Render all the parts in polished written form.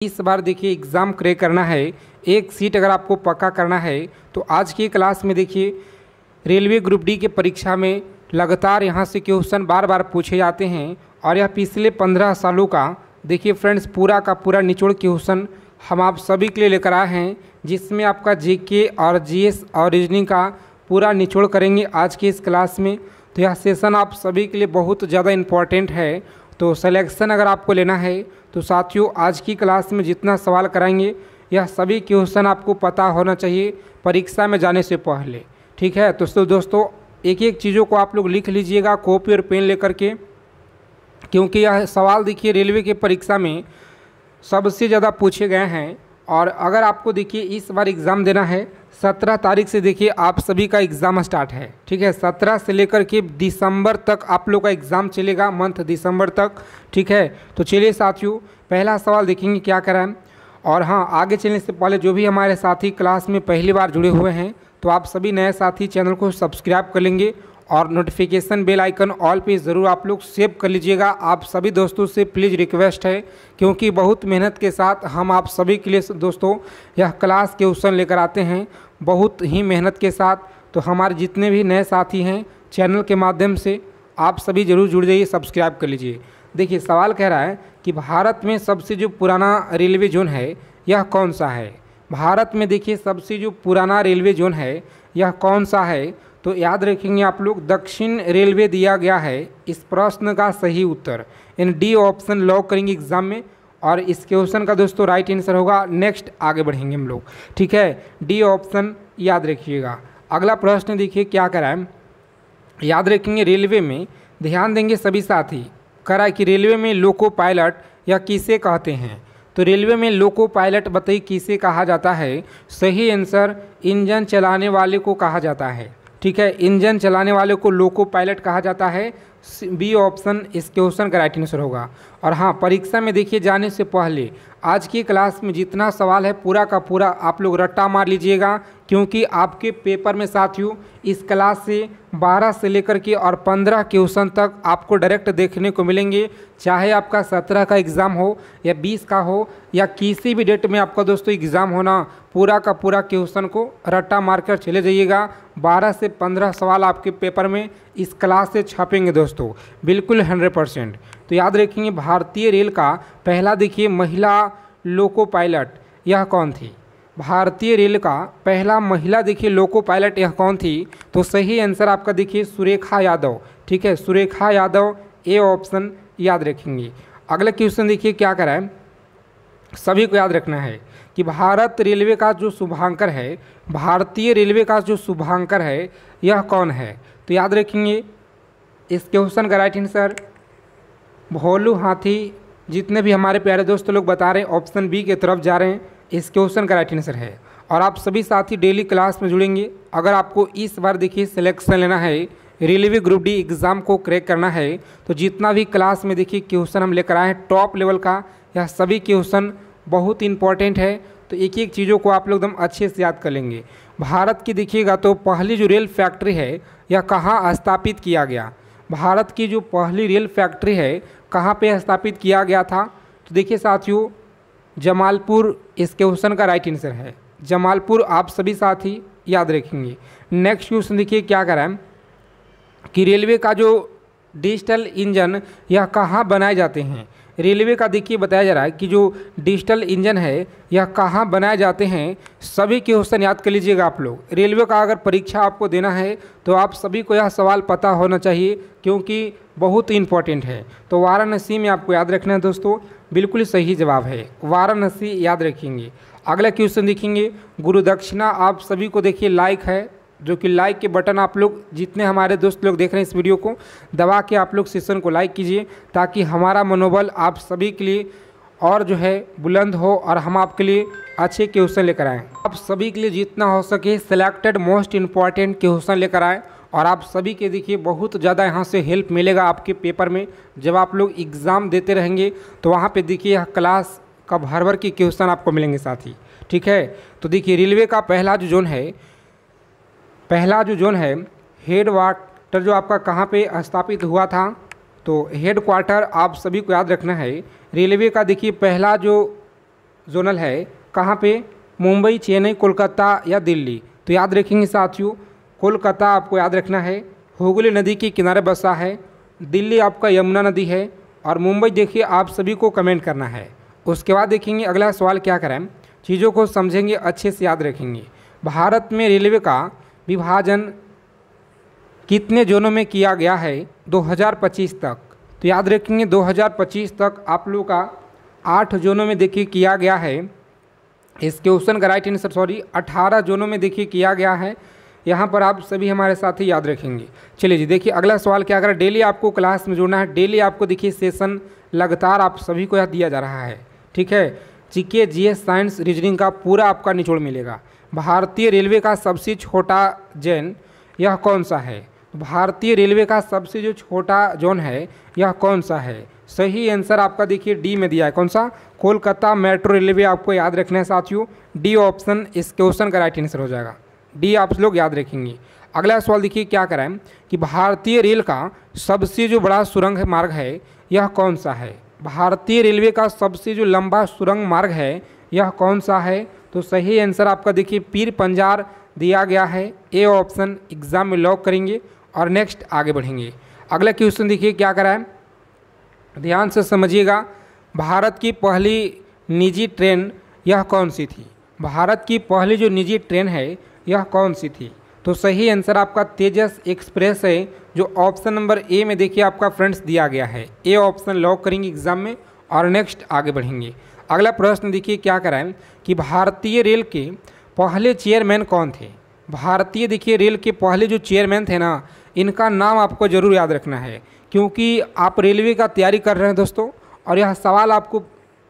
इस बार देखिए exam crack करना है, एक सीट अगर आपको पक्का करना है तो आज की क्लास में देखिए रेलवे ग्रुप डी के परीक्षा में लगातार यहाँ से क्वेश्चन बार बार पूछे जाते हैं और यह पिछले 15 सालों का देखिए फ्रेंड्स पूरा का पूरा निचोड़ क्वेश्चन हम आप सभी के लिए लेकर आए हैं, जिसमें आपका जीके और जीएस और रीजनिंग का पूरा निचोड़ करेंगे आज की इस क्लास में। तो यह सेशन आप सभी के लिए बहुत ज़्यादा इम्पॉर्टेंट है। तो सिलेक्शन अगर आपको लेना है तो साथियों आज की क्लास में जितना सवाल कराएंगे यह सभी क्वेश्चन आपको पता होना चाहिए परीक्षा में जाने से पहले, ठीक है। तो दोस्तों एक एक चीज़ों को आप लोग लिख लीजिएगा कॉपी और पेन लेकर के, क्योंकि यह सवाल देखिए रेलवे के परीक्षा में सबसे ज़्यादा पूछे गए हैं। और अगर आपको देखिए इस बार एग्ज़ाम देना है 17 तारीख से देखिए आप सभी का एग्ज़ाम स्टार्ट है, ठीक है। 17 से लेकर के दिसंबर तक आप लोग का एग्ज़ाम चलेगा, मंथ दिसंबर तक, ठीक है। तो चलिए साथियों पहला सवाल देखेंगे क्या कराएं। और हाँ, आगे चलने से पहले जो भी हमारे साथी क्लास में पहली बार जुड़े हुए हैं तो आप सभी नए साथी चैनल को सब्सक्राइब कर लेंगे और नोटिफिकेशन बेल आइकन ऑल पे ज़रूर आप लोग सेव कर लीजिएगा। आप सभी दोस्तों से प्लीज़ रिक्वेस्ट है, क्योंकि बहुत मेहनत के साथ हम आप सभी के लिए दोस्तों यह क्लास क्वेश्चन लेकर आते हैं, बहुत ही मेहनत के साथ। तो हमारे जितने भी नए साथी हैं चैनल के माध्यम से आप सभी ज़रूर जुड़ जाइए, सब्सक्राइब कर लीजिए। देखिए सवाल कह रहा है कि भारत में सबसे जो पुराना रेलवे जोन है यह कौन सा है। भारत में देखिए सबसे जो पुराना रेलवे जोन है यह कौन सा है। तो याद रखेंगे आप लोग दक्षिण रेलवे दिया गया है इस प्रश्न का सही उत्तर, इन डी ऑप्शन लॉक करेंगे एग्जाम में और इस क्वेश्चन का दोस्तों राइट आंसर होगा। नेक्स्ट आगे बढ़ेंगे हम लोग, ठीक है, डी ऑप्शन याद रखिएगा। अगला प्रश्न देखिए क्या कराएं, याद रखेंगे रेलवे में ध्यान देंगे सभी साथी, करा कि रेलवे में लोको पायलट या किसे कहते हैं। तो रेलवे में लोको पायलट बताइए किसे कहा जाता है। सही आंसर इंजन चलाने वाले को कहा जाता है, ठीक है। इंजन चलाने वाले को लोको पायलट कहा जाता है। बी ऑप्शन इस क्वेश्चन का राइट आंसर होगा। और हाँ, परीक्षा में देखिए जाने से पहले आज की क्लास में जितना सवाल है पूरा का पूरा आप लोग रट्टा मार लीजिएगा, क्योंकि आपके पेपर में साथियों इस क्लास से 12 से लेकर के और 15 क्वेश्चन तक आपको डायरेक्ट देखने को मिलेंगे, चाहे आपका 17 का एग्ज़ाम हो या 20 का हो या किसी भी डेट में आपका दोस्तों एग्ज़ाम होना, पूरा का पूरा क्वेश्चन को रट्टा मारकर चले जाइएगा। 12 से 15 सवाल आपके पेपर में इस क्लास से छपेंगे दोस्तों, बिल्कुल 100%। तो याद रखेंगे भारतीय रेल का पहला देखिए महिला लोको पायलट यह कौन थी। भारतीय रेल का पहला महिला देखिए लोको पायलट यह कौन थी। तो सही आंसर आपका देखिए सुरेखा यादव, ठीक है, सुरेखा यादव, ए ऑप्शन याद रखेंगे। अगला क्वेश्चन देखिए क्या कराएं, सभी को याद रखना है कि भारत रेलवे का जो शुभांकर है, भारतीय रेलवे का जो शुभांकर है यह कौन है। तो याद रखेंगे इस क्वेश्चन का राइट आंसर भोलू हाथी, जितने भी हमारे प्यारे दोस्त लोग बता रहे हैं ऑप्शन बी की तरफ जा रहे हैं, इस क्वेश्चन का राइट आंसर है। और आप सभी साथी डेली क्लास में जुड़ेंगे। अगर आपको इस बार देखिए सिलेक्शन लेना है, रेलवे ग्रुप डी एग्ज़ाम को क्रैक करना है, तो जितना भी क्लास में देखिए क्वेश्चन हम लेकर आए हैं टॉप लेवल का, यह सभी क्वेश्चन बहुत इंपॉर्टेंट है। तो एक एक चीज़ों को आप लोग एकदम अच्छे से याद कर लेंगे। भारत की देखिएगा तो पहली जो रेल फैक्ट्री है यह कहाँ स्थापित किया गया। भारत की जो पहली रेल फैक्ट्री है कहाँ पे स्थापित किया गया था। तो देखिए साथियों जमालपुर इस क्वेश्चन का राइट आंसर है, जमालपुर आप सभी साथी याद रखेंगे। नेक्स्ट क्वेश्चन देखिए क्या कराएं कि रेलवे का जो डिजिटल इंजन यह कहाँ बनाए जाते हैं। रेलवे का देखिए बताया जा रहा है कि जो डिजिटल इंजन है यह कहाँ बनाए जाते हैं। सभी क्वेश्चन याद कर लीजिएगा आप लोग। रेलवे का अगर परीक्षा आपको देना है तो आप सभी को यह सवाल पता होना चाहिए, क्योंकि बहुत इंपॉर्टेंट है। तो वाराणसी में आपको याद रखना है दोस्तों, बिल्कुल सही जवाब है वाराणसी, याद रखेंगे। अगला क्वेश्चन देखेंगे गुरु दक्षिणा, आप सभी को देखिए लाइक है, जो कि लाइक के बटन आप लोग जितने हमारे दोस्त लोग देख रहे हैं इस वीडियो को दबा के आप लोग सेशन को लाइक कीजिए, ताकि हमारा मनोबल आप सभी के लिए और जो है बुलंद हो और हम आपके लिए अच्छे क्वेश्चन लेकर आएँ। आप सभी के लिए जितना हो सके सिलेक्टेड मोस्ट इम्पॉर्टेंट क्वेश्चन लेकर आएँ और आप सभी के देखिए बहुत ज़्यादा यहाँ से हेल्प मिलेगा आपके पेपर में। जब आप लोग एग्ज़ाम देते रहेंगे तो वहाँ पर देखिए यह क्लास का भर भर के क्वेश्चन आपको मिलेंगे साथी, ठीक है। तो देखिए रेलवे का पहला जो जोन है, पहला जो जोन है हेड वाटर जो आपका कहाँ पे स्थापित हुआ था। तो हेड क्वार्टर आप सभी को याद रखना है। रेलवे का देखिए पहला जो जोनल है कहाँ पे, मुंबई, चेन्नई, कोलकाता या दिल्ली। तो याद रखेंगे साथियों, कोलकाता आपको याद रखना है, हुगली नदी के किनारे बसा है, दिल्ली आपका यमुना नदी है, और मुंबई देखिए आप सभी को कमेंट करना है। उसके बाद देखेंगे अगला सवाल क्या करें, चीज़ों को समझेंगे, अच्छे से याद रखेंगे। भारत में रेलवे का विभाजन कितने जोनों में किया गया है 2025 तक? तो याद रखेंगे 2025 तक आप लोगों का 8 जोनों में देखिए किया गया है। इस क्वेश्चन का राइट आंसर 18 जोनों में देखिए किया गया है। यहाँ पर आप सभी हमारे साथ ही याद रखेंगे। चलिए जी, देखिए अगला सवाल क्या करें, डेली आपको क्लास में जुड़ना है। डेली आपको देखिए सेशन लगातार आप सभी को यह दिया जा रहा है, ठीक है। जीके, जीएस, साइंस, रीजनिंग का पूरा आपका निचोड़ मिलेगा। भारतीय रेलवे का सबसे छोटा जोन यह कौन सा है? भारतीय रेलवे का सबसे जो छोटा जोन है यह कौन सा है? सही आंसर आपका देखिए डी में दिया है। कौन सा? कोलकाता मेट्रो रेलवे आपको याद रखना है साथियों। डी ऑप्शन इस क्वेश्चन का राइट आंसर हो जाएगा। डी आप लोग याद रखेंगे। अगला सवाल देखिए क्या कराएं कि भारतीय रेल का सबसे जो बड़ा सुरंग मार्ग है यह कौन सा है? भारतीय रेलवे का सबसे जो लंबा सुरंग मार्ग है यह कौन सा है? तो सही आंसर आपका देखिए पीर पंजार दिया गया है। ए ऑप्शन एग्जाम में लॉक करेंगे और नेक्स्ट आगे बढ़ेंगे। अगला क्वेश्चन देखिए क्या कराएं, ध्यान से समझिएगा। भारत की पहली निजी ट्रेन यह कौन सी थी? भारत की पहली जो निजी ट्रेन है यह कौन सी थी? तो सही आंसर आपका तेजस एक्सप्रेस है, जो ऑप्शन नंबर ए में देखिए आपका फ्रेंड्स दिया गया है। ए ऑप्शन लॉक करेंगे एग्जाम में और नेक्स्ट आगे बढ़ेंगे। अगला प्रश्न देखिए क्या कराएं कि भारतीय रेल के पहले चेयरमैन कौन थे? भारतीय देखिए रेल के पहले जो चेयरमैन थे ना, इनका नाम आपको ज़रूर याद रखना है, क्योंकि आप रेलवे का तैयारी कर रहे हैं दोस्तों, और यह सवाल आपको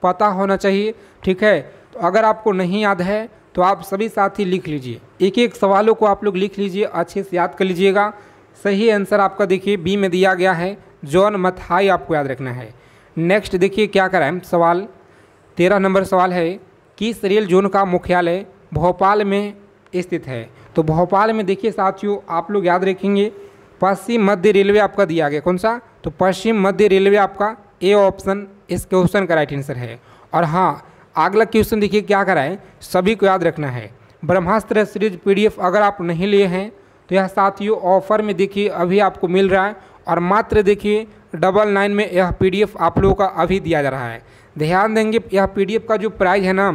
पता होना चाहिए, ठीक है। तो अगर आपको नहीं याद है तो आप सभी साथी लिख लीजिए, एक एक सवालों को आप लोग लिख लीजिए, अच्छे से याद कर लीजिएगा। सही आंसर आपका देखिए बी में दिया गया है, जॉन मथाई आपको याद रखना है। नेक्स्ट देखिए क्या कराएं, सवाल 13 नंबर सवाल है, किस रेल जोन का मुख्यालय भोपाल में स्थित है? तो भोपाल में देखिए साथियों आप लोग याद रखेंगे पश्चिम मध्य रेलवे आपका दिया गया। कौन सा? तो पश्चिम मध्य रेलवे आपका ए ऑप्शन इस क्वेश्चन का राइट आंसर है। और हाँ, अगला क्वेश्चन देखिए क्या कराएं, सभी को याद रखना है। ब्रह्मास्त्र सीरीज पीडीएफ अगर आप नहीं लिए हैं तो यह साथियों ऑफर में देखिए अभी आपको मिल रहा है, और मात्र देखिए 99 में यह पीडीएफ आप लोगों का अभी दिया जा रहा है। ध्यान देंगे यह पीडीएफ का जो प्राइस है ना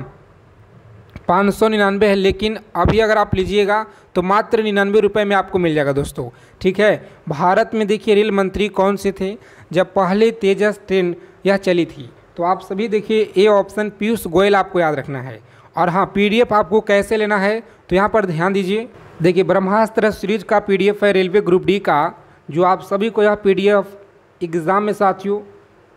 599 है, लेकिन अभी अगर आप लीजिएगा तो मात्र 99 रुपये में आपको मिल जाएगा दोस्तों, ठीक है। भारत में देखिए रेल मंत्री कौन से थे जब पहले तेजस ट्रेन यह चली थी? तो आप सभी देखिए ए ऑप्शन पीयूष गोयल आपको याद रखना है। और हाँ, पीडीएफ आपको कैसे लेना है तो यहाँ पर ध्यान दीजिए। देखिए ब्रह्मास्त्र सीरीज का पीडीएफ है रेलवे ग्रुप डी का, जो आप सभी को यह पीडीएफ एग्ज़ाम में साथियों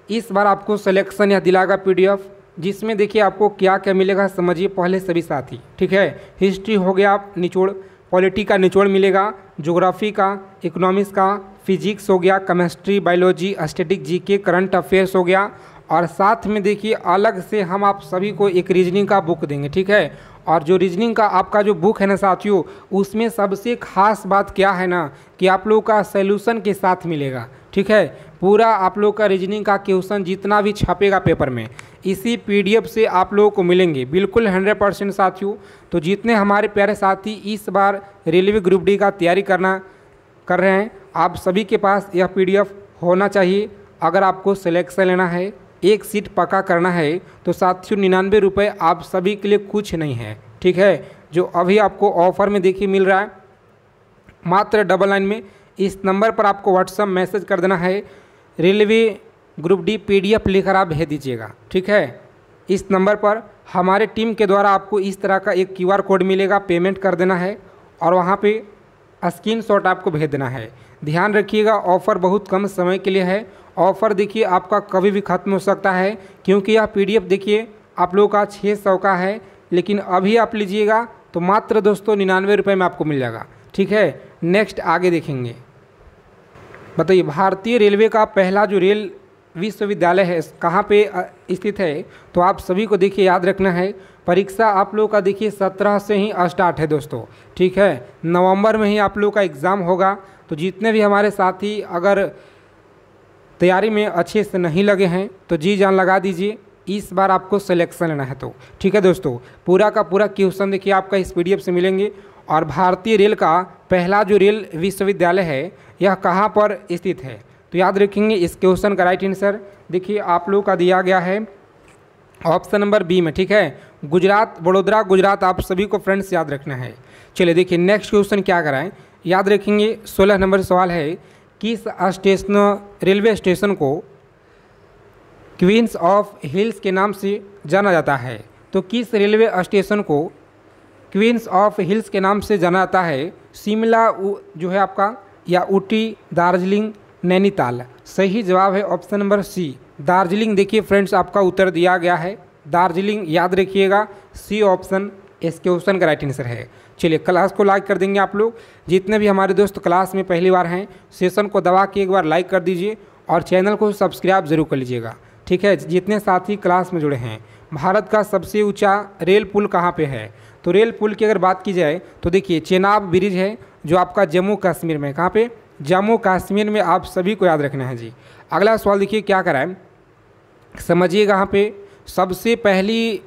इस बार आपको सिलेक्शन यह दिलाएगा पीडीएफ, जिसमें देखिए आपको क्या क्या मिलेगा समझिए पहले सभी साथी, ठीक है। हिस्ट्री हो गया निचोड़, पॉलिटी का निचोड़ मिलेगा, ज्योग्राफी का, इकोनॉमिक्स का, फिजिक्स हो गया, chemistry, biology, static, GK, current affairs हो गया, और साथ में देखिए अलग से हम आप सभी को एक रीजनिंग का बुक देंगे, ठीक है। और जो रीजनिंग का आपका जो बुक है ना साथियों, उसमें सबसे खास बात क्या है ना कि आप लोगों का सॉल्यूशन के साथ मिलेगा, ठीक है। पूरा आप लोग का रीजनिंग का क्वेश्चन जितना भी छपेगा पेपर में इसी पीडीएफ से आप लोगों को मिलेंगे, बिल्कुल 100% साथियों। तो जितने हमारे प्यारे साथी इस बार रेलवे ग्रुप डी का तैयारी कर रहे हैं, आप सभी के पास यह पीडीएफ होना चाहिए। अगर आपको सिलेक्शन लेना है, एक सीट पक्का करना है, तो साथियों 99 रुपये आप सभी के लिए कुछ नहीं है, ठीक है। जो अभी आपको ऑफर में देखिए मिल रहा है मात्र 99 में। इस नंबर पर आपको व्हाट्सएप मैसेज कर देना है, रेलवे ग्रुप डी पीडीएफ लेकर आप भेज दीजिएगा, ठीक है। इस नंबर पर हमारे टीम के द्वारा आपको इस तरह का एक क्यूआर कोड मिलेगा, पेमेंट कर देना है और वहाँ पे स्क्रीनशॉट आपको भेज देना है। ध्यान रखिएगा ऑफ़र बहुत कम समय के लिए है। ऑफ़र देखिए आपका कभी भी ख़त्म हो सकता है, क्योंकि यह पीडीएफ देखिए आप लोगों का 600 का है, लेकिन अभी आप लीजिएगा तो मात्र दोस्तों 99 रुपये में आपको मिल जाएगा, ठीक है। नेक्स्ट आगे देखेंगे। बताइए भारतीय रेलवे का पहला जो रेल विश्वविद्यालय है कहाँ पे स्थित है? तो आप सभी को देखिए याद रखना है, परीक्षा आप लोगों का देखिए 17 से ही स्टार्ट है दोस्तों, ठीक है। नवंबर में ही आप लोगों का एग्ज़ाम होगा। तो जितने भी हमारे साथी अगर तैयारी में अच्छे से नहीं लगे हैं तो जी जान लगा दीजिए, इस बार आपको सिलेक्शन लेना है। तो ठीक है दोस्तों, पूरा का पूरा क्वेश्चन देखिए आपका इस PDF से मिलेंगे। और भारतीय रेल का पहला जो रेल विश्वविद्यालय है यह कहाँ पर स्थित है, तो याद रखेंगे इस क्वेश्चन का राइट आंसर देखिए आप लोगों का दिया गया है ऑप्शन नंबर बी में। ठीक है, गुजरात, वडोदरा गुजरात, आप सभी को फ्रेंड्स याद रखना है। चलिए देखिए नेक्स्ट क्वेश्चन क्या कराएं, याद रखेंगे 16 नंबर सवाल है, किस स्टेशन रेलवे स्टेशन को क्वींस ऑफ हिल्स के नाम से जाना जाता है। तो किस रेलवे स्टेशन को क्वींस ऑफ हिल्स के नाम से जाना जाता है? शिमला जो है आपका, या ऊटी, दार्जिलिंग, नैनीताल। सही जवाब है ऑप्शन नंबर सी, दार्जिलिंग। देखिए फ्रेंड्स आपका उत्तर दिया गया है दार्जिलिंग, याद रखिएगा सी ऑप्शन इस क्वेश्चन का राइट आंसर है। चलिए क्लास को लाइक कर देंगे आप लोग, जितने भी हमारे दोस्त क्लास में पहली बार हैं सेशन को दबा के एक बार लाइक कर दीजिए और चैनल को सब्सक्राइब जरूर कर लीजिएगा। ठीक है, जितने साथी क्लास में जुड़े हैं। भारत का सबसे ऊंचा रेल पुल कहाँ पे है? तो रेल पुल की अगर बात की जाए तो देखिए चेनाब ब्रिज है जो आपका जम्मू कश्मीर में, कहाँ पे? जम्मू कश्मीर में, आप सभी को याद रखना है जी। अगला सवाल देखिए क्या कराएं, समझिएगा। यहाँ पे सबसे पहली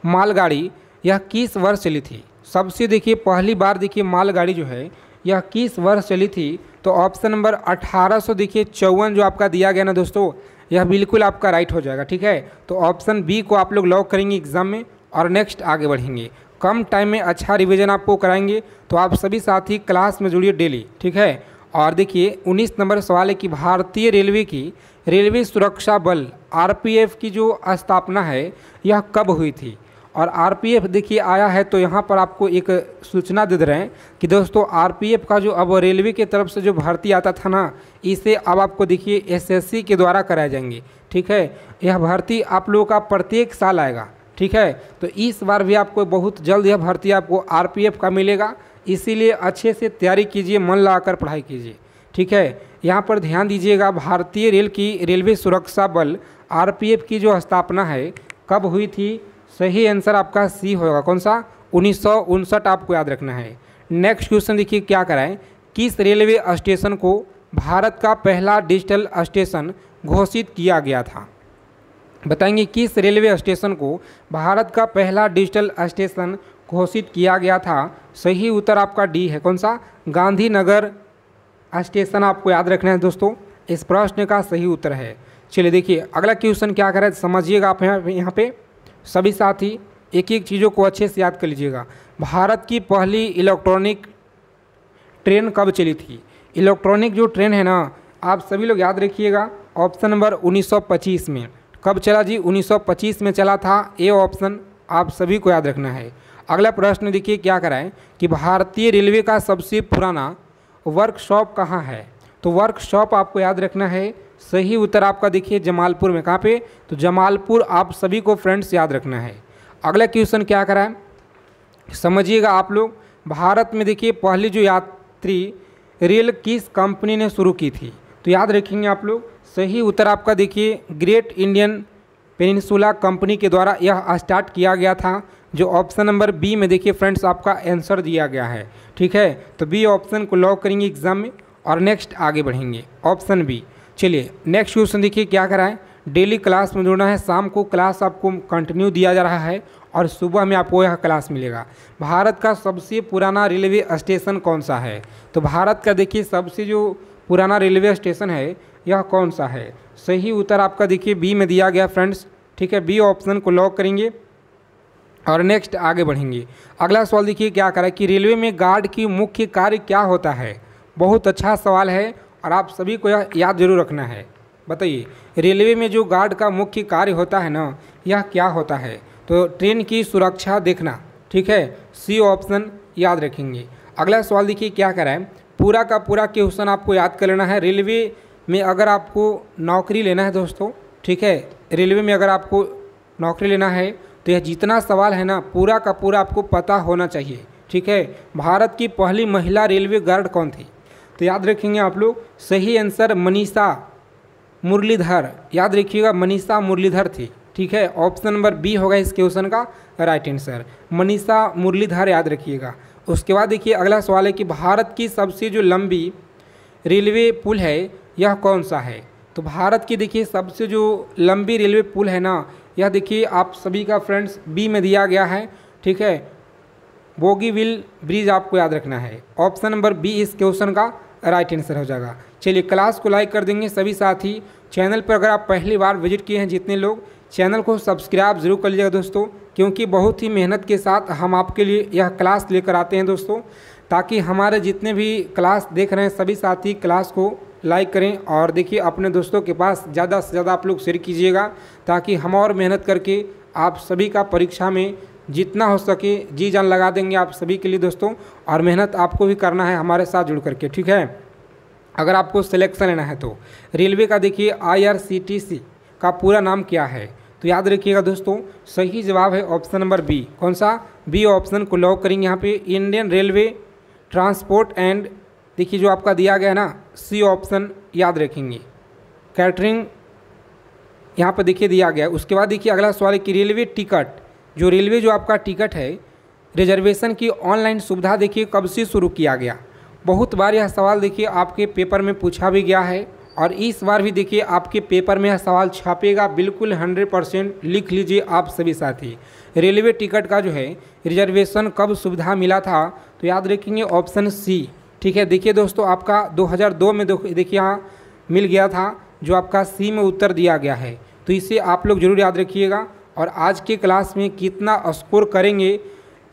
मालगाड़ी यह किस वर्ष चली थी? सबसे देखिए पहली बार देखिए मालगाड़ी जो है यह किस वर्ष चली थी? तो ऑप्शन नंबर 1800 देखिए 54 जो आपका दिया गया ना दोस्तों, यह बिल्कुल आपका राइट हो जाएगा। ठीक है, तो ऑप्शन बी को आप लोग लॉक करेंगे एग्जाम में और नेक्स्ट आगे बढ़ेंगे। कम टाइम में अच्छा रिवीजन आपको कराएंगे, तो आप सभी साथी क्लास में जुड़िए डेली। ठीक है, और देखिए 19 नंबर सवाल है कि भारतीय रेलवे की रेलवे सुरक्षा बल RPF की जो स्थापना है यह कब हुई थी? और RPF देखिए आया है, तो यहाँ पर आपको एक सूचना दे रहे हैं कि दोस्तों RPF का जो अब रेलवे की तरफ से जो भर्ती आता था ना, इसे अब आपको देखिए SSC के द्वारा कराए जाएंगे। ठीक है, यह भर्ती आप लोगों का प्रत्येक साल आएगा। ठीक है, तो इस बार भी आपको बहुत जल्द यह भर्ती आपको RPF का मिलेगा, इसीलिए अच्छे से तैयारी कीजिए, मन लगाकर पढ़ाई कीजिए। ठीक है, यहाँ पर ध्यान दीजिएगा, भारतीय रेल की रेलवे सुरक्षा बल RPF की जो स्थापना है कब हुई थी? सही आंसर आपका सी होगा, कौन सा? 1959 आपको याद रखना है। नेक्स्ट क्वेश्चन देखिए क्या कराएं, किस रेलवे स्टेशन को भारत का पहला डिजिटल स्टेशन घोषित किया गया था? बताएंगे किस रेलवे स्टेशन को भारत का पहला डिजिटल स्टेशन घोषित किया गया था? सही उत्तर आपका डी है, कौन सा? गांधीनगर स्टेशन आपको याद रखना है दोस्तों, इस प्रश्न का सही उत्तर है। चलिए देखिए अगला क्वेश्चन क्या करें, समझिएगा आप यहाँ पे सभी साथी एक एक चीज़ों को अच्छे से याद कर लीजिएगा। भारत की पहली इलेक्ट्रॉनिक ट्रेन कब चली थी? इलेक्ट्रॉनिक जो ट्रेन है ना, आप सभी लोग याद रखिएगा, ऑप्शन नंबर 1925 में। कब चला जी? 1925 में चला था, ए ऑप्शन आप सभी को याद रखना है। अगला प्रश्न देखिए क्या कराएं कि भारतीय रेलवे का सबसे पुराना वर्कशॉप कहाँ है? तो वर्कशॉप आपको याद रखना है, सही उत्तर आपका देखिए जमालपुर में। कहाँ पे? तो जमालपुर आप सभी को फ्रेंड्स याद रखना है। अगला क्वेश्चन क्या कराएं, समझिएगा आप लोग। भारत में देखिए पहली जो यात्री रेल किस कंपनी ने शुरू की थी? तो याद रखेंगे आप लोग, सही उत्तर आपका देखिए ग्रेट इंडियन पेनिनसुला कंपनी के द्वारा यह स्टार्ट किया गया था, जो ऑप्शन नंबर बी में देखिए फ्रेंड्स आपका आंसर दिया गया है। ठीक है, तो बी ऑप्शन को लॉक करेंगे एग्जाम में और नेक्स्ट आगे बढ़ेंगे, ऑप्शन बी। चलिए नेक्स्ट क्वेश्चन देखिए क्या कराएं, डेली क्लास में जुड़ना है, शाम को क्लास आपको कंटिन्यू दिया जा रहा है और सुबह में आपको यह क्लास मिलेगा। भारत का सबसे पुराना रेलवे स्टेशन कौन सा है? तो भारत का देखिए सबसे जो पुराना रेलवे स्टेशन है यह कौन सा है? सही उत्तर आपका देखिए बी में दिया गया फ्रेंड्स। ठीक है, बी ऑप्शन को लॉक करेंगे और नेक्स्ट आगे बढ़ेंगे। अगला सवाल देखिए क्या करा कि रेलवे में गार्ड की मुख्य कार्य क्या होता है? बहुत अच्छा सवाल है और आप सभी को यह याद जरूर रखना है। बताइए रेलवे में जो गार्ड का मुख्य कार्य होता है ना, यह क्या होता है? तो ट्रेन की सुरक्षा देखना। ठीक है, सी ऑप्शन याद रखेंगे। अगला सवाल देखिए क्या कराएं, पूरा का पूरा क्वेश्चन आपको याद कर लेना है। रेलवे में अगर आपको नौकरी लेना है दोस्तों, ठीक है, रेलवे में अगर आपको नौकरी लेना है तो यह जितना सवाल है ना पूरा का पूरा आपको पता होना चाहिए। ठीक है, भारत की पहली महिला रेलवे गार्ड कौन थी? तो याद रखेंगे आप लोग, सही आंसर मनीषा मुरलीधर, याद रखिएगा मनीषा मुरलीधर थी। ठीक है, ऑप्शन नंबर बी होगा इस क्वेश्चन का राइट आंसर, मनीषा मुरलीधर याद रखिएगा। उसके बाद देखिए अगला सवाल है कि भारत की सबसे जो लंबी रेलवे पुल है यह कौन सा है? तो भारत की देखिए सबसे जो लंबी रेलवे पुल है ना, यह देखिए आप सभी का फ्रेंड्स बी में दिया गया है, ठीक है। बोगीविल ब्रिज आपको याद रखना है। ऑप्शन नंबर बी इस क्वेश्चन का राइट आंसर हो जाएगा। चलिए क्लास को लाइक कर देंगे सभी साथी। चैनल पर अगर आप पहली बार विजिट किए हैं जितने लोग, चैनल को सब्सक्राइब जरूर कर लीजिएगा दोस्तों, क्योंकि बहुत ही मेहनत के साथ हम आपके लिए यह क्लास लेकर आते हैं दोस्तों, ताकि हमारे जितने भी क्लास देख रहे हैं सभी साथी क्लास को लाइक करें और देखिए अपने दोस्तों के पास ज़्यादा से ज़्यादा आप लोग शेयर कीजिएगा, ताकि हम और मेहनत करके आप सभी का परीक्षा में जितना हो सके जी जान लगा देंगे आप सभी के लिए दोस्तों। और मेहनत आपको भी करना है हमारे साथ जुड़ करके, ठीक है। अगर आपको सिलेक्शन लेना है तो रेलवे का देखिए IRCTC का पूरा नाम क्या है, तो याद रखिएगा दोस्तों, सही जवाब है ऑप्शन नंबर बी। कौन सा? बी ऑप्शन को लॉक करेंगे यहाँ पे। इंडियन रेलवे ट्रांसपोर्ट एंड देखिए जो आपका दिया गया है ना, सी ऑप्शन याद रखेंगे। कैटरिंग यहाँ पर देखिए दिया गया है। उसके बाद देखिए अगला सवाल है कि रेलवे टिकट, जो रेलवे जो आपका टिकट है रिजर्वेशन की ऑनलाइन सुविधा देखिए कब से शुरू किया गया। बहुत बार यह सवाल देखिए आपके पेपर में पूछा भी गया है और इस बार भी देखिए आपके पेपर में यह सवाल छापेगा, बिल्कुल 100% लिख लीजिए आप सभी साथी। रेलवे टिकट का जो है रिजर्वेशन कब सुविधा मिला था, तो याद रखेंगे ऑप्शन सी, ठीक है। देखिए दोस्तों आपका 2002 में देखिए यहाँ मिल गया था, जो आपका सी में उत्तर दिया गया है, तो इसे आप लोग जरूर याद रखिएगा। और आज के क्लास में कितना स्कोर करेंगे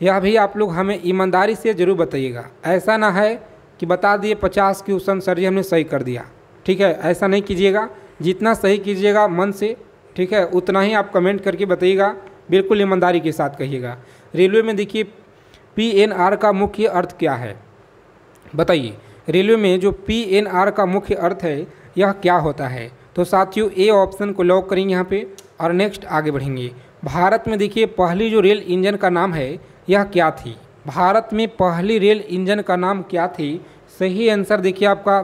यह भी आप लोग हमें ईमानदारी से ज़रूर बताइएगा। ऐसा ना है कि बता दिए 50 क्वेश्चन सर जी हमने सही कर दिया, ठीक है, ऐसा नहीं कीजिएगा। जितना सही कीजिएगा मन से, ठीक है, उतना ही आप कमेंट करके बताइएगा, बिल्कुल ईमानदारी के साथ कहिएगा। रेलवे में देखिए PNR का मुख्य अर्थ क्या है, बताइए। रेलवे में जो PNR का मुख्य अर्थ है यह क्या होता है, तो साथियों ए ऑप्शन को लॉक करेंगे यहाँ पे और नेक्स्ट आगे बढ़ेंगे। भारत में देखिए पहली जो रेल इंजन का नाम है यह क्या थी, भारत में पहली रेल इंजन का नाम क्या थी। सही आंसर देखिए आपका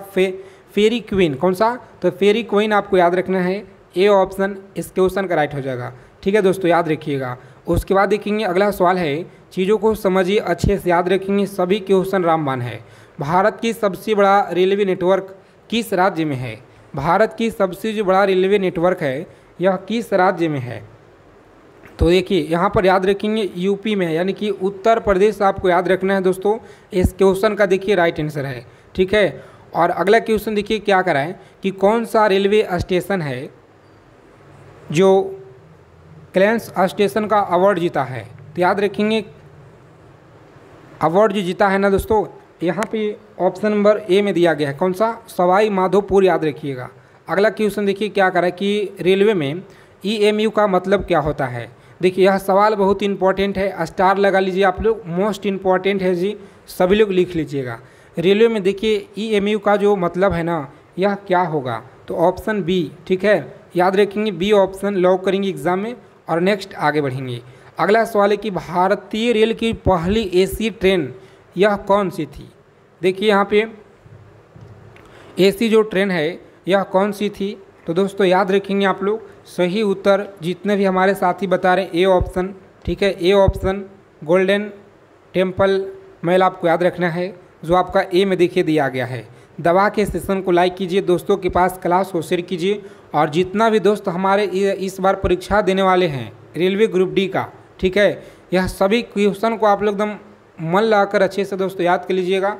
फेरी क्वीन। कौन सा? तो फेरी क्वीन आपको याद रखना है। ए ऑप्शन इस क्वेश्चन का राइट हो जाएगा, ठीक है दोस्तों, याद रखिएगा। उसके बाद देखेंगे अगला सवाल है, चीज़ों को समझिए अच्छे से याद रखेंगे, सभी क्वेश्चन रामबाण है। भारत की सबसे बड़ा रेलवे नेटवर्क किस राज्य में है, भारत की सबसे जो बड़ा रेलवे नेटवर्क है यह किस राज्य में है, तो देखिए यहाँ पर याद रखेंगे यूपी में है, यानी कि उत्तर प्रदेश आपको याद रखना है दोस्तों। इस क्वेश्चन का देखिए राइट आंसर है, ठीक है। और अगला क्वेश्चन देखिए क्या कराएं कि कौन सा रेलवे स्टेशन है जो क्लैंस स्टेशन का अवार्ड जीता है, तो याद रखेंगे अवार्ड जो जीता है ना दोस्तों, यहाँ पे ऑप्शन नंबर ए में दिया गया है। कौन सा? सवाई माधोपुर, याद रखिएगा। अगला क्वेश्चन देखिए क्या करा कि रेलवे में EMU का मतलब क्या होता है। देखिए यह सवाल बहुत इंपॉर्टेंट है, स्टार लगा लीजिए आप लोग, मोस्ट इम्पॉर्टेंट है जी, सभी लोग लिख लीजिएगा। रेलवे में देखिए EMU का जो मतलब है ना यह क्या होगा, तो ऑप्शन बी, ठीक है, याद रखेंगे बी ऑप्शन लॉक करेंगे एग्जाम में और नेक्स्ट आगे बढ़ेंगे। अगला सवाल है कि भारतीय रेल की पहली AC ट्रेन यह कौन सी थी। देखिए यहाँ पे AC जो ट्रेन है यह कौन सी थी, तो दोस्तों याद रखेंगे आप लोग, सही उत्तर जितने भी हमारे साथी बता रहे हैं ए ऑप्शन, ठीक है, ए ऑप्शन गोल्डन टेम्पल महल आपको याद रखना है, जो आपका ए में देखिए दिया गया है। दवा के सेशन को लाइक कीजिए, दोस्तों के पास क्लास को शेयर कीजिए और जितना भी दोस्त हमारे इस बार परीक्षा देने वाले हैं रेलवे ग्रुप डी का, ठीक है, यह सभी क्वेश्चन को आप लोग एकदम मन लगाकर अच्छे से दोस्तों याद कर लीजिएगा,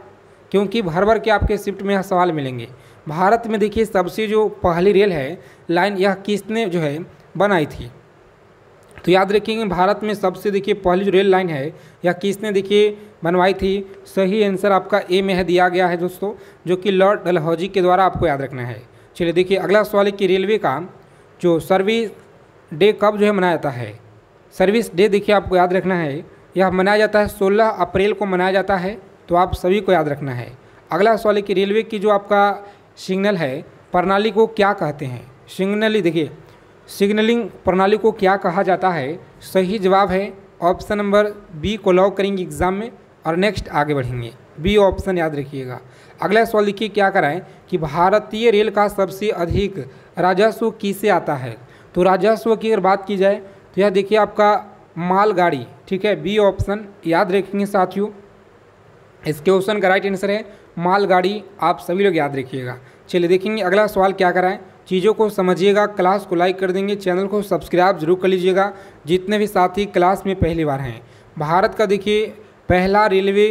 क्योंकि भर भर के आपके शिफ्ट में यह सवाल मिलेंगे। भारत में देखिए सबसे जो पहली रेल है लाइन यह किसने जो है बनाई थी, तो याद रखेंगे भारत में सबसे देखिए पहली जो रेल लाइन है यह किसने देखिए बनवाई थी। सही आंसर आपका ए में है दिया गया है दोस्तों, जो कि लॉर्ड डलहौजी के द्वारा आपको याद रखना है। चलिए देखिए अगला सवाल है कि रेलवे का जो सर्विस डे कब जो है मनाया जाता है। सर्विस डे देखिए आपको याद रखना है, यह मनाया जाता है 16 अप्रैल को मनाया जाता है, तो आप सभी को याद रखना है। अगला सवाल है कि रेलवे की जो आपका सिग्नल है प्रणाली को क्या कहते हैं। सिग्नली देखिए सिग्नलिंग प्रणाली को क्या कहा जाता है। सही जवाब है ऑप्शन नंबर बी को लॉक करेंगे एग्जाम में और नेक्स्ट आगे बढ़ेंगे, बी ऑप्शन याद रखिएगा। अगला सवाल देखिए क्या कराएं कि भारतीय रेल का सबसे अधिक राजस्व किसे आता है। तो राजस्व की अगर बात की जाए तो यह देखिए आपका मालगाड़ी, ठीक है, बी ऑप्शन याद रखेंगे साथियों। इस क्वेश्चन का राइट आंसर है मालगाड़ी, आप सभी लोग याद रखिएगा। चलिए देखेंगे अगला सवाल क्या कराएं चीज़ों को समझिएगा, क्लास को लाइक कर देंगे, चैनल को सब्सक्राइब जरूर कर लीजिएगा। जितने भी साथी क्लास में पहली बार हैं, भारत का देखिए पहला रेलवे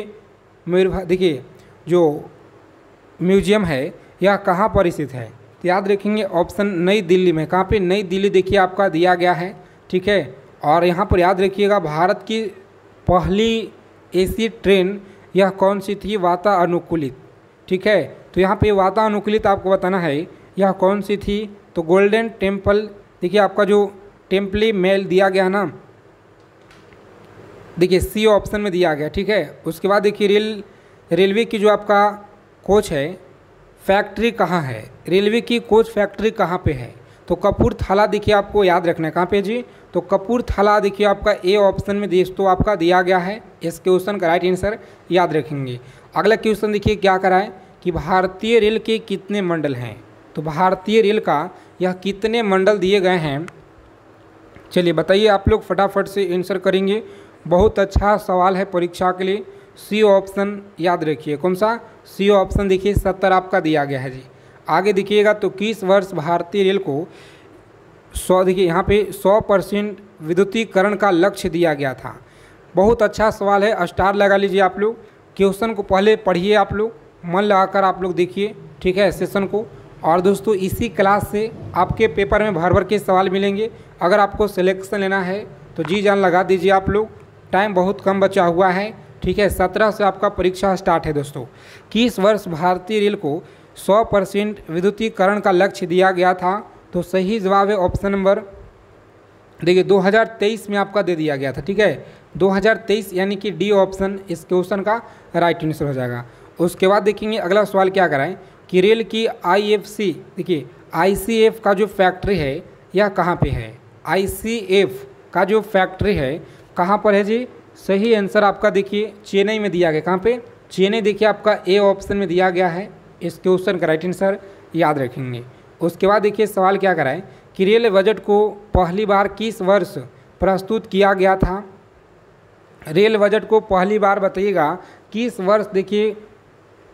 देखिए जो म्यूजियम है यह कहाँ पर स्थित है, तो याद रखेंगे ऑप्शन नई दिल्ली में। कहाँ पे? नई दिल्ली देखिए आपका दिया गया है, ठीक है। और यहाँ पर याद रखिएगा भारत की पहली एसी ट्रेन यह कौन सी थी? वातानुकूलित, ठीक है। तो यहाँ पे वातानुकूलित आपको बताना है यह कौन सी थी, तो गोल्डन टेम्पल देखिए आपका जो टेम्पली मेल दिया गया ना, देखिए सी ऑप्शन में दिया गया, ठीक है। उसके बाद देखिए रेलवे की जो आपका कोच है फैक्ट्री कहाँ है, रेलवे की कोच फैक्ट्री कहाँ पे है, तो कपूरथला देखिए आपको याद रखना है। कहाँ पे जी? तो कपूरथला देखिए आपका ए ऑप्शन में दोस्तों आपका दिया गया है। इस क्वेश्चन का राइट आंसर याद रखेंगे। अगला क्वेश्चन देखिए क्या करा है कि भारतीय रेल के कितने मंडल हैं, तो भारतीय रेल का यह कितने मंडल दिए गए हैं, चलिए बताइए। आप लोग फटाफट से आंसर करेंगे। बहुत अच्छा सवाल है परीक्षा के लिए। सी ऑप्शन याद रखिए, कौन सा? सी ऑप्शन देखिए 70 आपका दिया गया है जी। आगे देखिएगा तो किस वर्ष भारतीय रेल को 100 देखिए यहाँ पे 100% विद्युतीकरण का लक्ष्य दिया गया था। बहुत अच्छा सवाल है, स्टार लगा लीजिए आप लोग। क्वेश्चन को पहले पढ़िए, आप लोग मन लगाकर आप लोग देखिए, ठीक है, सेशन को। और दोस्तों इसी क्लास से आपके पेपर में भर भर के सवाल मिलेंगे। अगर आपको सिलेक्शन लेना है तो जी जान लगा दीजिए आप लोग। टाइम बहुत कम बचा हुआ है, ठीक है। 17 से आपका परीक्षा स्टार्ट है दोस्तों। किस वर्ष भारतीय रेल को 100% विद्युतीकरण का लक्ष्य दिया गया था, तो सही जवाब है ऑप्शन नंबर देखिए 2023 में आपका दे दिया गया था, ठीक है। 2023 यानी कि डी ऑप्शन इस क्वेश्चन का राइट आंसर हो जाएगा। उसके बाद देखेंगे अगला सवाल क्या कराएं कि रेल की IFC देखिए ICF का जो फैक्ट्री है यह कहाँ पे है, ICF का जो फैक्ट्री है कहाँ पर है जी? सही आंसर आपका देखिए चेन्नई में दिया गया। कहाँ पे? चेन्नई देखिए आपका ए ऑप्शन में दिया गया है। इस क्वेश्चन का राइट आंसर याद रखेंगे। उसके बाद देखिए सवाल क्या कराएं कि रेल बजट को पहली बार किस वर्ष प्रस्तुत किया गया था। रेल बजट को पहली बार बताइएगा किस वर्ष देखिए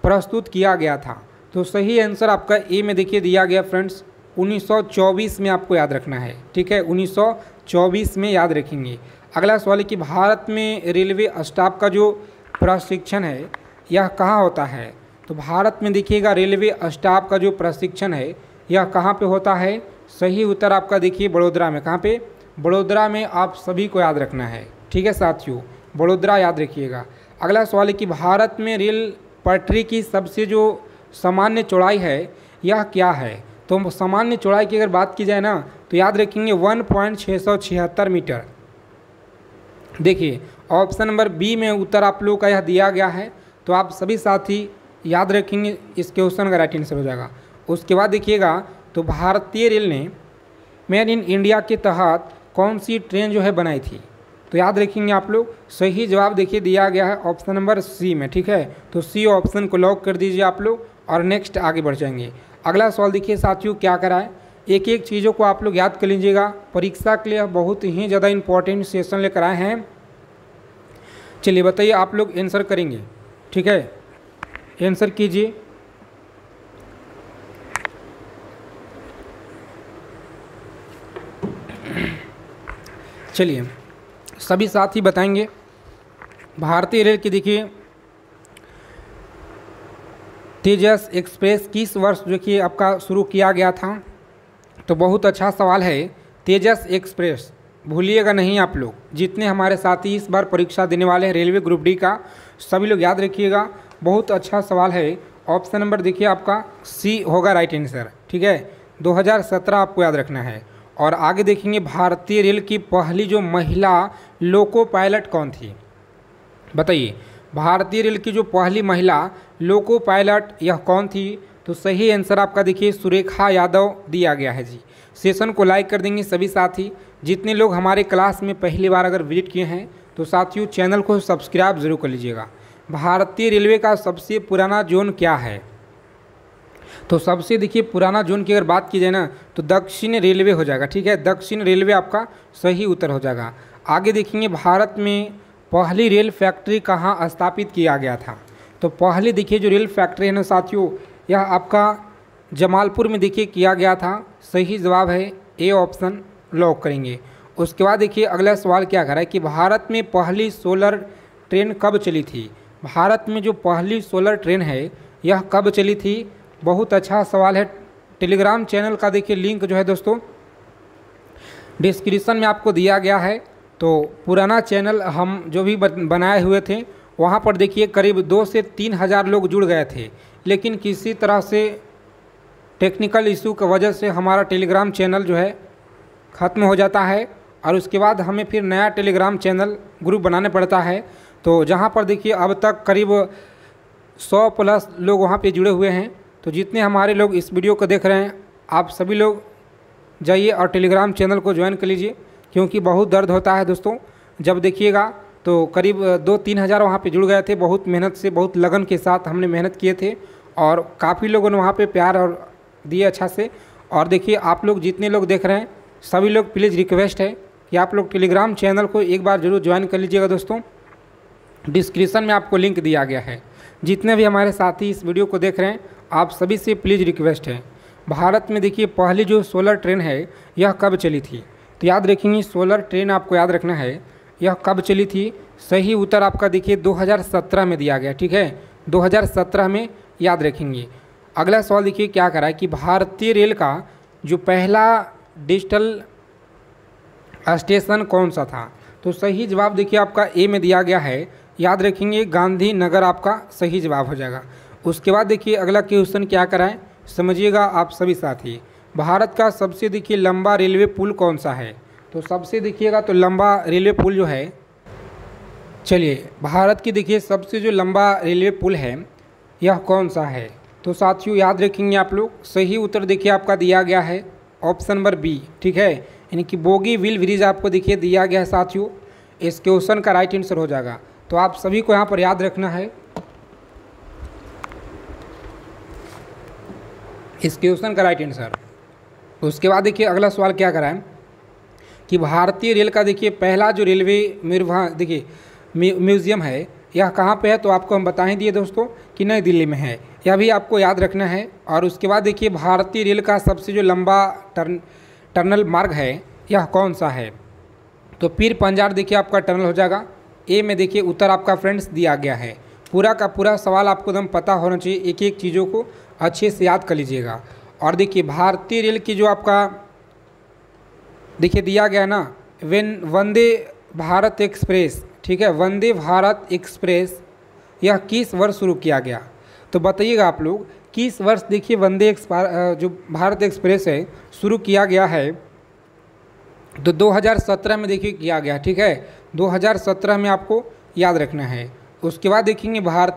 प्रस्तुत किया गया था, तो सही आंसर आपका ए में देखिए दिया गया फ्रेंड्स 1924 में आपको याद रखना है, ठीक है। 1924 में याद रखेंगे। अगला सवाल है कि भारत में रेलवे स्टाफ का जो प्रशिक्षण है यह कहाँ होता है, तो भारत में देखिएगा रेलवे स्टाफ का जो प्रशिक्षण है यह कहाँ पे होता है। सही उत्तर आपका देखिए बड़ोदरा में। कहाँ पे? बड़ोदरा में आप सभी को याद रखना है, ठीक है साथियों, बड़ोदरा याद रखिएगा। अगला सवाल है कि भारत में रेल पटरी की सबसे जो सामान्य चौड़ाई है यह क्या है, तो सामान्य चौड़ाई की अगर बात की जाए ना तो याद रखेंगे 1.676 मीटर। देखिए ऑप्शन नंबर बी में उत्तर आप लोगों का यह दिया गया है, तो आप सभी साथी याद रखेंगे, इस क्वेश्चन का राइट आंसर हो जाएगा। उसके बाद देखिएगा तो भारतीय रेल ने मेड इन इंडिया के तहत कौन सी ट्रेन जो है बनाई थी, तो याद रखेंगे आप लोग। सही जवाब देखिए दिया गया है ऑप्शन नंबर सी में, ठीक है। तो सी ऑप्शन को लॉक कर दीजिए आप लोग और नेक्स्ट आगे बढ़ जाएंगे। अगला सवाल देखिए साथियों क्या कराए, एक एक चीज़ों को आप लोग याद कर लीजिएगा। परीक्षा के लिए बहुत ही ज़्यादा इंपॉर्टेंट सेशन लेकर आए हैं। चलिए बताइए आप लोग आंसर करेंगे, ठीक है, आंसर कीजिए। चलिए सभी साथी बताएंगे। भारतीय रेल की देखिए तेजस एक्सप्रेस किस वर्ष देखिए आपका शुरू किया गया था, तो बहुत अच्छा सवाल है। तेजस एक्सप्रेस भूलिएगा नहीं आप लोग, जितने हमारे साथी इस बार परीक्षा देने वाले हैं रेलवे ग्रुप डी का, सभी लोग याद रखिएगा। बहुत अच्छा सवाल है। ऑप्शन नंबर देखिए आपका सी होगा राइट आंसर, ठीक है। 2017 आपको याद रखना है। और आगे देखेंगे भारतीय रेल की पहली जो महिला लोको पायलट कौन थी, बताइए। भारतीय रेल की जो पहली महिला लोको पायलट यह कौन थी, तो सही आंसर आपका देखिए सुरेखा यादव दिया गया है जी। सेशन को लाइक कर देंगे सभी साथी। जितने लोग हमारे क्लास में पहली बार अगर विजिट किए हैं तो साथियों चैनल को सब्सक्राइब जरूर कर लीजिएगा। भारतीय रेलवे का सबसे पुराना जोन क्या है, तो सबसे देखिए पुराना जोन की अगर बात की जाए ना तो दक्षिण रेलवे हो जाएगा, ठीक है। दक्षिण रेलवे आपका सही उत्तर हो जाएगा। आगे देखेंगे भारत में पहली रेल फैक्ट्री कहाँ स्थापित किया गया था, तो पहली देखिए जो रेल फैक्ट्री है ना साथियों यह आपका जमालपुर में देखिए किया गया था। सही जवाब है ए ऑप्शन, लॉक करेंगे। उसके बाद देखिए अगला सवाल क्या कर रहा है कि भारत में पहली सोलर ट्रेन कब चली थी। भारत में जो पहली सोलर ट्रेन है यह कब चली थी। बहुत अच्छा सवाल है। टेलीग्राम चैनल का देखिए लिंक जो है दोस्तों डिस्क्रिप्शन में आपको दिया गया है। तो पुराना चैनल हम जो भी बनाए हुए थे वहाँ पर देखिए करीब 2 से 3 हज़ार लोग जुड़ गए थे, लेकिन किसी तरह से टेक्निकल इशू की वजह से हमारा टेलीग्राम चैनल जो है ख़त्म हो जाता है और उसके बाद हमें फिर नया टेलीग्राम चैनल ग्रुप बनाने पड़ता है। तो जहाँ पर देखिए अब तक करीब 100 प्लस लोग वहाँ पे जुड़े हुए हैं। तो जितने हमारे लोग इस वीडियो को देख रहे हैं आप सभी लोग जाइए और टेलीग्राम चैनल को ज्वाइन कर लीजिए, क्योंकि बहुत दर्द होता है दोस्तों। जब देखिएगा तो करीब 2-3 हज़ार वहाँ पे जुड़ गए थे। बहुत मेहनत से, बहुत लगन के साथ हमने मेहनत किए थे और काफ़ी लोगों ने वहाँ पे प्यार और दिए अच्छा से। और देखिए आप लोग जितने लोग देख रहे हैं सभी लोग प्लीज़ रिक्वेस्ट है कि आप लोग टेलीग्राम चैनल को एक बार ज़रूर ज्वाइन कर लीजिएगा दोस्तों। डिस्क्रिप्शन में आपको लिंक दिया गया है। जितने भी हमारे साथी इस वीडियो को देख रहे हैं आप सभी से प्लीज़ रिक्वेस्ट है। भारत में देखिए पहली जो सोलर ट्रेन है यह कब चली थी। तो याद रखेंगे सोलर ट्रेन आपको याद रखना है यह कब चली थी। सही उत्तर आपका देखिए 2017 में दिया गया, ठीक है, 2017 में याद रखेंगे। अगला सवाल देखिए क्या करा है कि भारतीय रेल का जो पहला डिजिटल स्टेशन कौन सा था। तो सही जवाब देखिए आपका ए में दिया गया है। याद रखेंगे गांधीनगर आपका सही जवाब हो जाएगा। उसके बाद देखिए अगला क्वेश्चन क्या कराएं, समझिएगा आप सभी साथी। भारत का सबसे देखिए लंबा रेलवे पुल कौन सा है। तो सबसे देखिएगा तो लंबा रेलवे पुल जो है, चलिए भारत की देखिए सबसे जो लंबा रेलवे पुल है यह कौन सा है। तो साथियों याद रखेंगे आप लोग, सही उत्तर देखिए आपका दिया गया है ऑप्शन नंबर बी, ठीक है, यानी कि बोगीबील ब्रिज आपको देखिए दिया गया है साथियों। इस क्वेश्चन का राइट आंसर हो जाएगा। तो आप सभी को यहाँ पर याद रखना है इस क्वेश्चन का राइट आंसर। उसके बाद देखिए अगला सवाल क्या करा है कि भारतीय रेल का देखिए पहला जो रेलवे देखिए म्यूज़ियम है यह कहाँ पे है। तो आपको हम बता ही दिए दोस्तों कि नई दिल्ली में है, यह भी आपको याद रखना है। और उसके बाद देखिए भारतीय रेल का सबसे जो लंबा टनल मार्ग है यह कौन सा है। तो पीर पंजाब देखिए आपका टनल हो जाएगा। ए में देखिए उत्तर आपका फ्रेंड्स दिया गया है। पूरा का पूरा सवाल आपको एकदम पता होना चाहिए, एक एक चीज़ों को अच्छे से याद कर लीजिएगा। और देखिए भारतीय रेल की जो आपका देखिए दिया गया ना वंदे भारत एक्सप्रेस, ठीक है, वंदे भारत एक्सप्रेस यह किस वर्ष शुरू किया गया। तो बताइएगा आप लोग किस वर्ष देखिए वंदे जो भारत एक्सप्रेस है शुरू किया गया है। तो 2017 में देखिए किया गया, ठीक है, 2017 में आपको याद रखना है। उसके बाद देखेंगे भारत